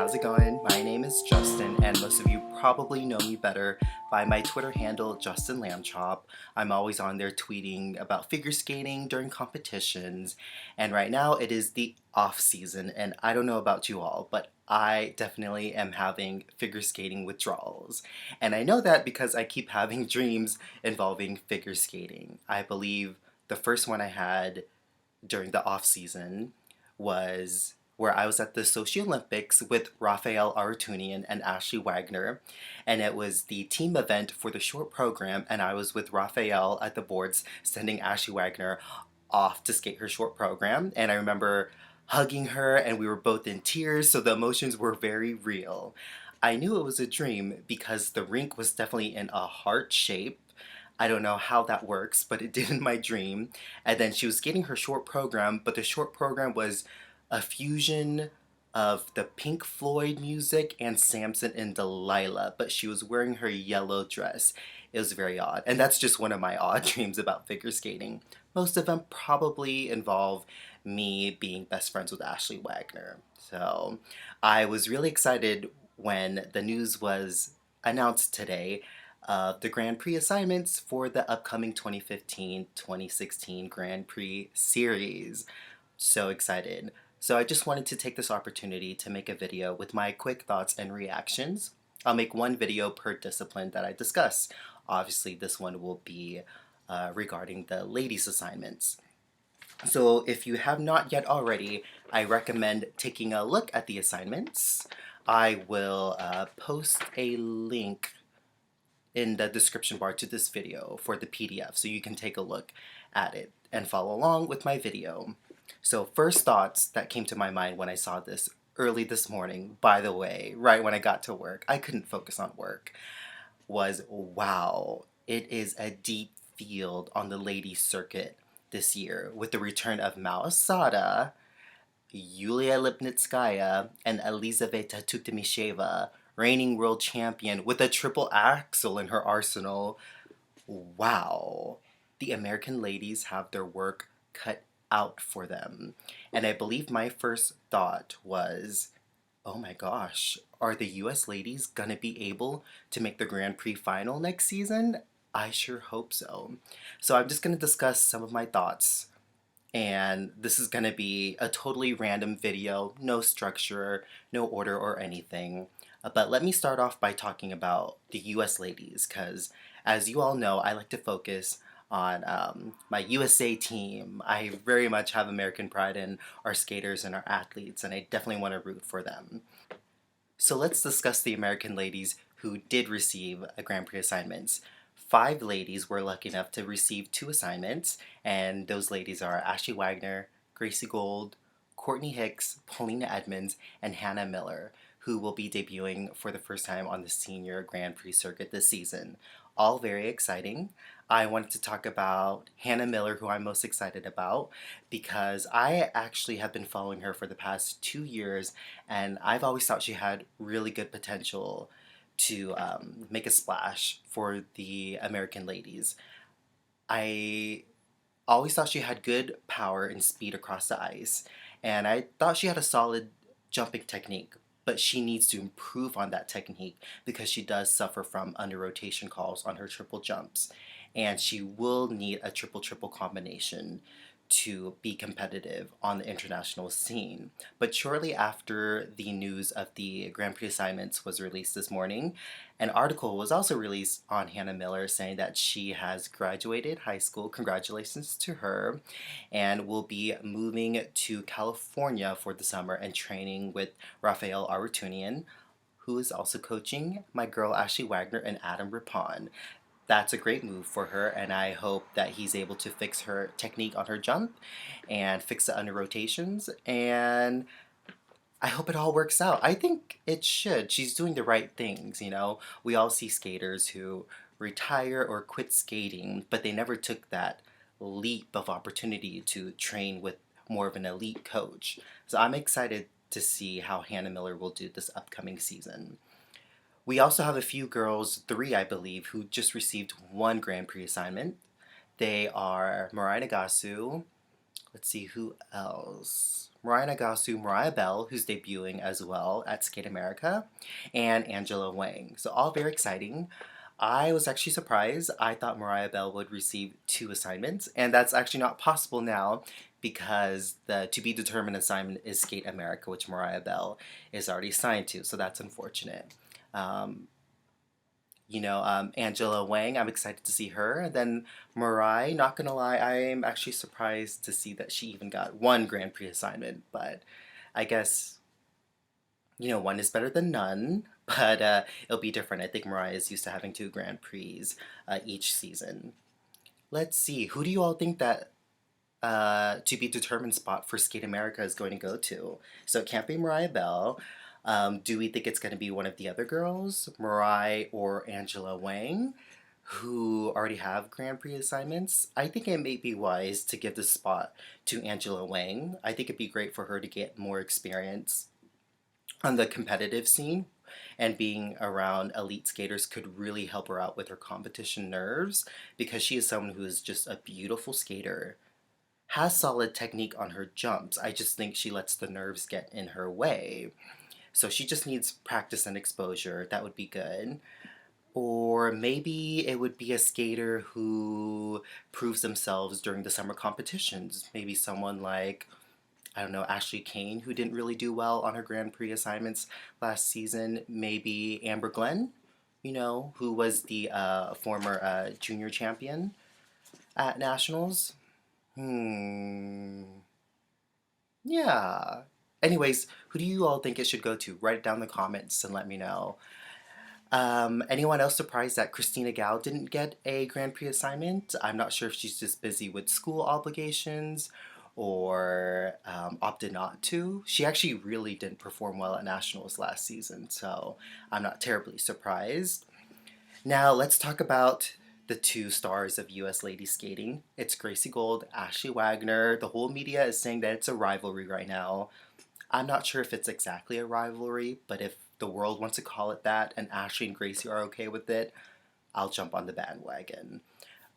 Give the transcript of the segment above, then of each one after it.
how's it going? My name is Justin, and most of you probably know me better by my Twitter handle, Justin Lambchop. I'm always on there tweeting about figure skating during competitions, and right now it is the off season, and I don't know about you all, but I definitely am having figure skating withdrawals. And I know that because I keep having dreams involving figure skating. I believe the first one I had during the off season was where I was at the Sochi Olympics with Raphael Arutunian and Ashley Wagner, and it was the team event for the short program, and I was with Raphael at the boards sending Ashley Wagner off to skate her short program, and I remember hugging her and we were both in tears, so the emotions were very real. I knew it was a dream because the rink was definitely in a heart shape. I don't know how that works, but it did in my dream. And then she was skating her short program, but the short program was a fusion of the Pink Floyd music and Samson and Delilah, but she was wearing her yellow dress. It was very odd. And that's just one of my odd dreams about figure skating. Most of them probably involve me being best friends with Ashley Wagner. So I was really excited when the news was announced today of the Grand Prix assignments for the upcoming 2015-2016 Grand Prix series. So excited. So I just wanted to take this opportunity to make a video with my quick thoughts and reactions. I'll make one video per discipline that I discuss. Obviously, this one will be regarding the ladies' assignments. So if you have not yet already, I recommend taking a look at the assignments. I will post a link in the description bar to this video for the PDF so you can take a look at it and follow along with my video. So first thoughts that came to my mind when I saw this early this morning, by the way, right when I got to work, I couldn't focus on work, was wow, it is a deep field on the ladies circuit this year with the return of Mao Asada, Yulia Lipnitskaya, and Elizaveta Tuktamisheva, reigning world champion with a triple axel in her arsenal. Wow. The American ladies have their work cut out for them. And I believe my first thought was, oh my gosh, are the US ladies gonna be able to make the Grand Prix final next season? I sure hope so. So I'm just gonna discuss some of my thoughts. And this is gonna be a totally random video, no structure, no order or anything. But let me start off by talking about the US ladies, because as you all know, I like to focus on my USA team. I very much have American pride in our skaters and our athletes, and I definitely want to root for them. So let's discuss the American ladies who did receive a Grand Prix assignments. 5 ladies were lucky enough to receive 2 assignments, and those ladies are Ashley Wagner, Gracie Gold, Courtney Hicks, Polina Edmunds, and Hannah Miller, who will be debuting for the first time on the senior Grand Prix circuit this season. All very exciting. I wanted to talk about Hannah Miller, who I'm most excited about, because I actually have been following her for the past 2 years, and I've always thought she had really good potential to make a splash for the American ladies. I always thought she had good power and speed across the ice, and I thought she had a solid jumping technique, but she needs to improve on that technique because she does suffer from under rotation calls on her triple jumps, and she will need a triple combination to be competitive on the international scene. But shortly after the news of the Grand Prix assignments was released this morning, an article was also released on Hannah Miller saying that she has graduated high school, congratulations to her, and will be moving to California for the summer and training with Raphael Arutunian, who is also coaching my girl Ashley Wagner and Adam Rippon. That's a great move for her, and I hope that he's able to fix her technique on her jump and fix the under rotations, and I hope it all works out. I think it should. She's doing the right things, you know. We all see skaters who retire or quit skating, but they never took that leap of opportunity to train with more of an elite coach. So I'm excited to see how Hannah Miller will do this upcoming season. We also have a few girls, 3 I believe, who just received 1 Grand Prix assignment. They are Mirai Nagasu, Let's see who else. Mirai Nagasu, Mariah Bell, who's debuting as well at Skate America, and Angela Wang. So all very exciting. I was actually surprised. I thought Mariah Bell would receive two assignments, and that's actually not possible now because the to be determined assignment is Skate America, which Mariah Bell is already assigned to. So that's unfortunate. Um, Angela Wang, I'm excited to see her. And then Mirai, not gonna lie, I'm actually surprised to see that she even got one Grand Prix assignment. But I guess, one is better than none. But it'll be different. I think Mirai is used to having two Grand Prix each season. Let's see, who do you all think that to be determined spot for Skate America is going to go to? So it can't be Mariah Bell. Do we think it's going to be one of the other girls, Mirai or Angela Wang, who already have Grand Prix assignments? I think it may be wise to give the spot to Angela Wang. I think it'd be great for her to get more experience on the competitive scene, and being around elite skaters could really help her out with her competition nerves because she is someone who is just a beautiful skater, has solid technique on her jumps. I just think she lets the nerves get in her way. So she just needs practice and exposure. That would be good. Or maybe it would be a skater who proves themselves during the summer competitions. Maybe someone like, I don't know, Ashley Kane, who didn't really do well on her Grand Prix assignments last season. Maybe Amber Glenn, who was the former junior champion at Nationals. Hmm. Yeah. Anyways, who do you all think it should go to? Write it down in the comments and let me know. Anyone else surprised that Christina Gao didn't get a Grand Prix assignment? I'm not sure if she's just busy with school obligations or opted not to. She actually really didn't perform well at Nationals last season, so I'm not terribly surprised. Now, let's talk about the two stars of US ladies skating. It's Gracie Gold, Ashley Wagner. The whole media is saying that it's a rivalry right now. I'm not sure if it's exactly a rivalry, but if the world wants to call it that and Ashley and Gracie are okay with it, I'll jump on the bandwagon.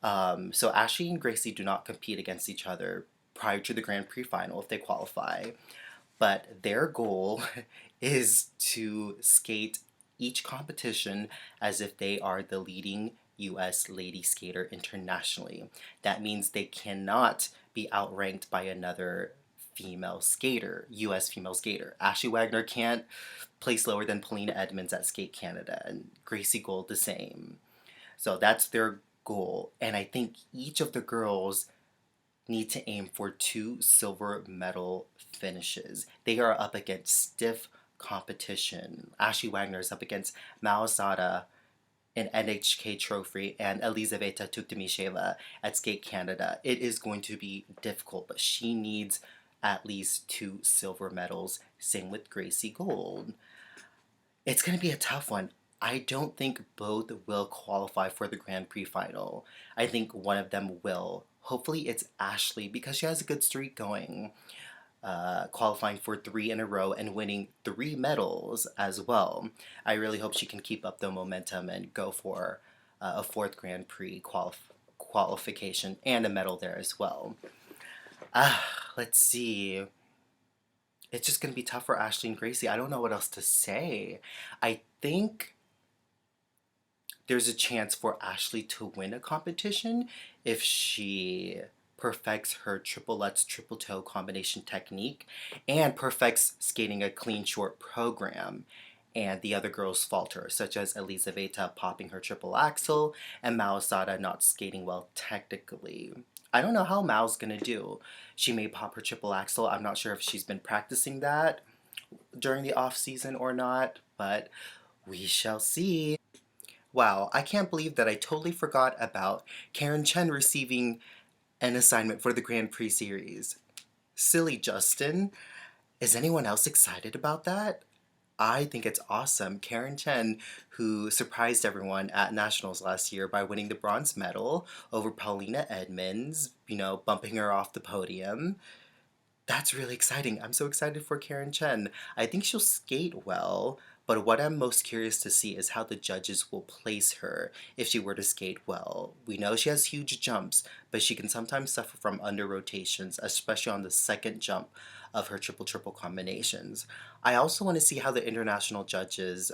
So Ashley and Gracie do not compete against each other prior to the Grand Prix final if they qualify, but their goal is to skate each competition as if they are the leading US lady skater internationally. That means they cannot be outranked by another female skater, US female skater. Ashley Wagner can't place lower than Polina Edmunds at Skate Canada, and Gracie Gold the same. So that's their goal. And I think each of the girls need to aim for two silver medal finishes. They are up against stiff competition. Ashley Wagner is up against Mao Sada in NHK Trophy and Elizaveta Tuktamisheva at Skate Canada. It is going to be difficult, but she needs at least two silver medals. Same with Gracie Gold. It's going to be a tough one. I don't think both will qualify for the Grand Prix final. I think one of them will. Hopefully it's Ashley because she has a good streak going, qualifying for three in a row and winning three medals as well. I really hope she can keep up the momentum and go for a fourth Grand Prix qualification and a medal there as well. Let's see. It's just going to be tough for Ashley and Gracie. I don't know what else to say. I think there's a chance for Ashley to win a competition if she perfects her triple lutz triple toe combination technique and perfects skating a clean short program, and the other girls falter, such as Elizaveta popping her triple axel and Mao Sada not skating well technically. I don't know how Mao's gonna do. She may pop her triple axel. I'm not sure if she's been practicing that during the off season or not, but we shall see. Wow, I can't believe that I totally forgot about Karen Chen receiving an assignment for the Grand Prix series. Silly Justin. Is anyone else excited about that? I think it's awesome. Karen Chen, who surprised everyone at Nationals last year by winning the bronze medal over Polina Edmunds, bumping her off the podium. That's really exciting. I'm so excited for Karen Chen. I think she'll skate well, But what I'm most curious to see is how the judges will place her if she were to skate well. We know she has huge jumps, but she can sometimes suffer from under rotations, especially on the second jump of her triple triple combinations. I also want to see how the international judges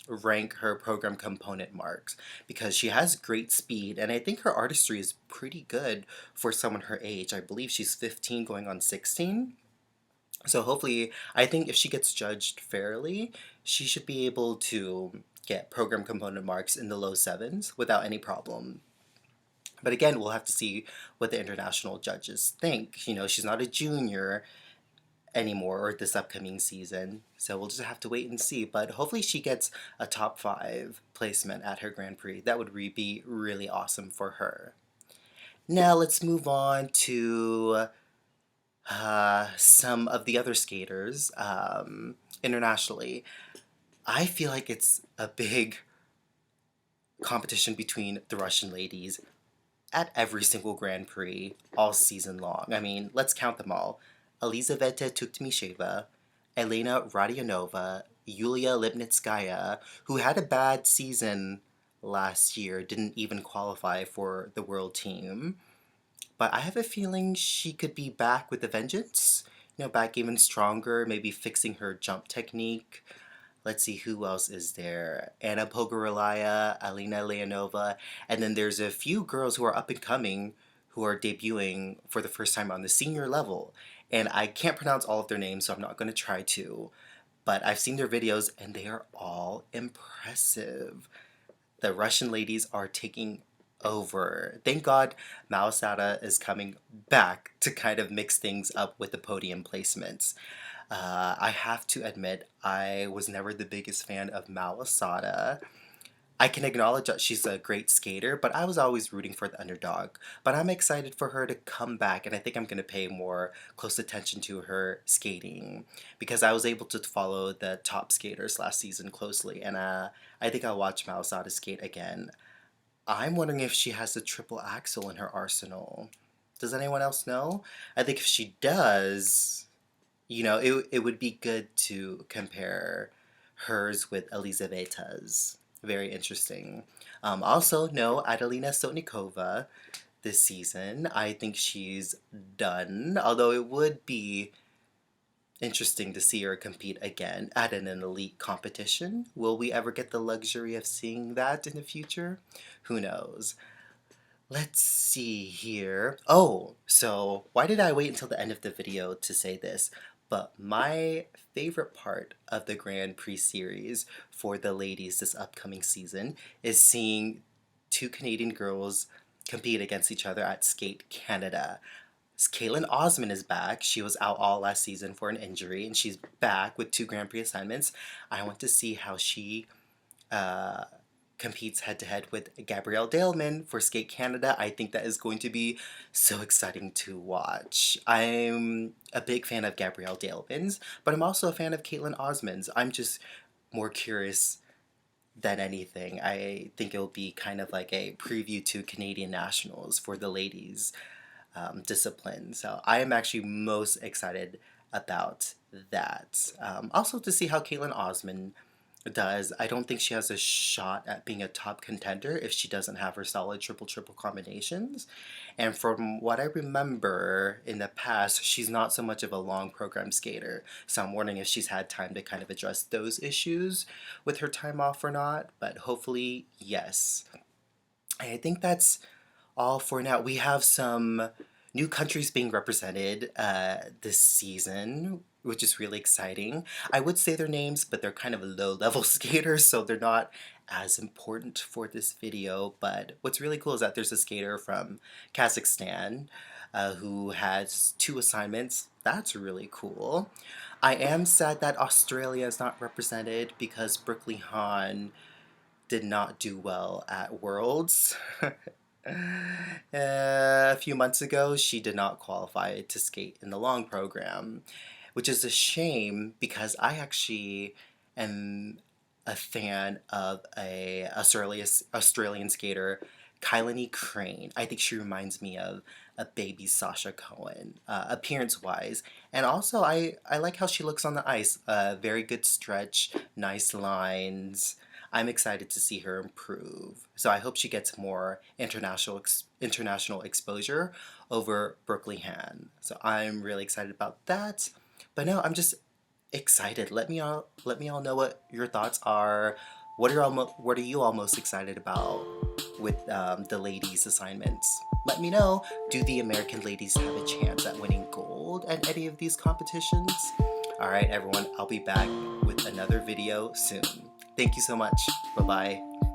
rank her program component marks because she has great speed and I think her artistry is pretty good for someone her age. I believe she's 15 going on 16. So hopefully, I think if she gets judged fairly, she should be able to get program component marks in the low sevens without any problem. But again, we'll have to see what the international judges think. You know, she's not a junior anymore or this upcoming season. So we'll just have to wait and see. But hopefully she gets a top 5 placement at her Grand Prix. That would be really awesome for her. Now let's move on to some of the other skaters internationally. I feel like it's a big competition between the Russian ladies at every single Grand Prix all season long. I mean, let's count them all. Elizaveta Tuktimisheva, Elena Radionova, Yulia Lipnitskaya, who had a bad season last year, didn't even qualify for the world team. But I have a feeling she could be back with a vengeance. You know, back even stronger, maybe fixing her jump technique. Let's see who else is there. Anna Pogorelaya, Alina Leonova, and then there's a few girls who are up and coming who are debuting for the first time on the senior level. And I can't pronounce all of their names, so I'm not going to try to. But I've seen their videos and they are all impressive. The Russian ladies are taking over. Thank God Mao Sada is coming back to kind of mix things up with the podium placements. I have to admit, I was never the biggest fan of Mao Asada. I can acknowledge that she's a great skater, but I was always rooting for the underdog. But I'm excited for her to come back, and I think I'm going to pay more close attention to her skating because I was able to follow the top skaters last season closely, and I think I'll watch Mao Asada skate again. I'm wondering if she has a triple axel in her arsenal. Does anyone else know? I think if she does, you know, it would be good to compare hers with Elizaveta's. Very interesting. Also, no, Adelina Sotnikova this season. I think she's done, although it would be interesting to see her compete again at an elite competition. Will we ever get the luxury of seeing that in the future? Who knows? Let's see here. Oh, so why did I wait until the end of the video to say this? But my favorite part of the Grand Prix series for the ladies this upcoming season is seeing two Canadian girls compete against each other at Skate Canada. Caitlin Osman is back. She was out all last season for an injury, and she's back with 2 Grand Prix assignments. I want to see how she uh, competes head to head with Gabrielle Daleman for Skate Canada. I think that is going to be so exciting to watch. I'm a big fan of Gabrielle Daleman's, but I'm also a fan of Caitlin Osman's. I'm just more curious than anything. I think it'll be kind of like a preview to Canadian Nationals for the ladies discipline. So I am actually most excited about that. Also to see how Caitlin Osman does. I don't think she has a shot at being a top contender if she doesn't have her solid triple triple combinations. And from what I remember in the past, she's not so much of a long program skater. So I'm wondering if she's had time to kind of address those issues with her time off or not. But hopefully, yes. I think that's all for now. We have some new countries being represented this season, which is really exciting. I would say their names, but they're kind of low-level skaters, so they're not as important for this video. But what's really cool is that there's a skater from Kazakhstan who has 2 assignments. That's really cool. I am sad that Australia is not represented because Brooklyn Hahn did not do well at Worlds. A few months ago, she did not qualify to skate in the long program, which is a shame because I actually am a fan of a Australian skater, Kylie Crane. I think she reminds me of a baby Sasha Cohen, appearance-wise. And also, I like how she looks on the ice. Very good stretch, nice lines. I'm excited to see her improve. So I hope she gets more international exposure over Berkeley Han. So I'm really excited about that. But no, I'm just excited. Let me all know what your thoughts are. What are you all most excited about with the ladies' assignments? Let me know. Do the American ladies have a chance at winning gold at any of these competitions? All right, everyone. I'll be back with another video soon. Thank you so much. Bye bye.